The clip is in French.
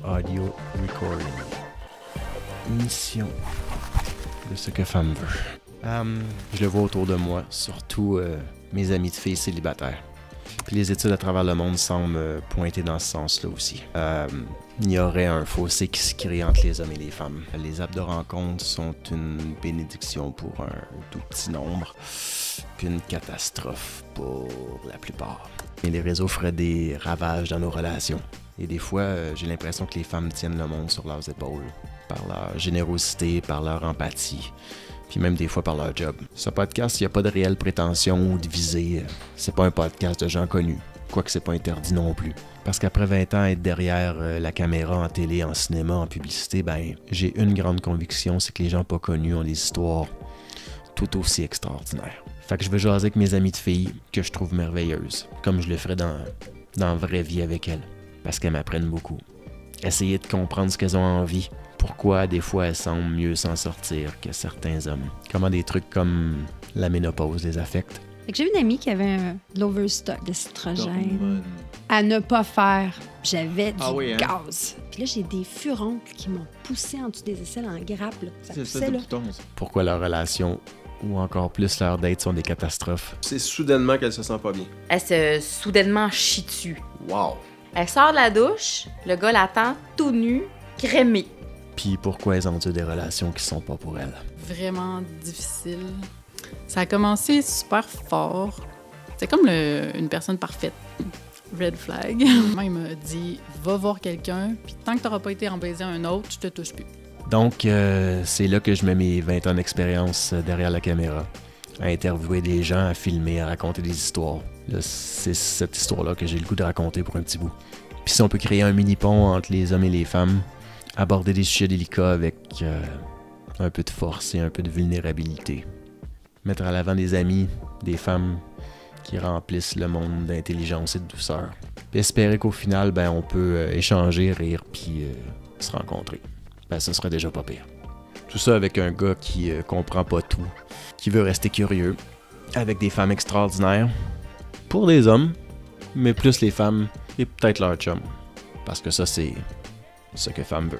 Audio recording. Mission de ce que femme veut. Je le vois autour de moi, surtout mes amis de filles célibataires. Puis les études à travers le monde semblent pointer dans ce sens-là aussi. Il y aurait un fossé qui se crée entre les hommes et les femmes. Les apps de rencontre sont une bénédiction pour un tout petit nombre, puis une catastrophe pour la plupart. Et les réseaux feraient des ravages dans nos relations. Et des fois, j'ai l'impression que les femmes tiennent le monde sur leurs épaules, par leur générosité, par leur empathie, puis même des fois par leur job. Ce podcast, il n'y a pas de réelle prétention ou de visée. C'est pas un podcast de gens connus, quoique c'est pas interdit non plus. Parce qu'après 20 ans, être derrière la caméra, en télé, en cinéma, en publicité, ben j'ai une grande conviction, c'est que les gens pas connus ont des histoires tout aussi extraordinaires. Fait que je veux jaser avec mes amies de filles que je trouve merveilleuses, comme je le ferais dans la vraie vie avec elles, parce qu'elles m'apprennent beaucoup. Essayer de comprendre ce qu'elles ont envie, pourquoi des fois elles semblent mieux s'en sortir que certains hommes. Comment des trucs comme la ménopause les affectent. J'ai une amie qui avait de l'overstock d'estrogène à ne pas faire. J'avais du gaz. Puis là, j'ai des furoncles qui m'ont poussé en dessous des aisselles en grappe. Là. Ça poussait, là. Pourquoi leur relation ou encore plus leur date sont des catastrophes. C'est soudainement qu'elle se sent pas bien. Elle se soudainement chie dessus. Wow! Elle sort de la douche, le gars l'attend tout nu, crémé. Puis pourquoi elles endurent des relations qui sont pas pour elles. Vraiment difficile. Ça a commencé super fort. C'est comme une personne parfaite. Red flag. Il m'a dit, va voir quelqu'un, puis tant que t'auras pas été en baiser un autre, je te touche plus. Donc, c'est là que je mets mes 20 ans d'expérience derrière la caméra, à interviewer des gens, à filmer, à raconter des histoires. Là, c'est cette histoire-là que j'ai le goût de raconter pour un petit bout. Puis si on peut créer un mini-pont entre les hommes et les femmes, aborder des sujets délicats avec un peu de force et un peu de vulnérabilité. Mettre à l'avant des amis, des femmes qui remplissent le monde d'intelligence et de douceur. Puis espérer qu'au final, ben, on peut échanger, rire, puis se rencontrer. Ben, ce serait déjà pas pire. Tout ça avec un gars qui comprend pas tout, qui veut rester curieux, avec des femmes extraordinaires, pour les hommes, mais plus les femmes et peut-être leur chum. Parce que ça, c'est ce que femme veut.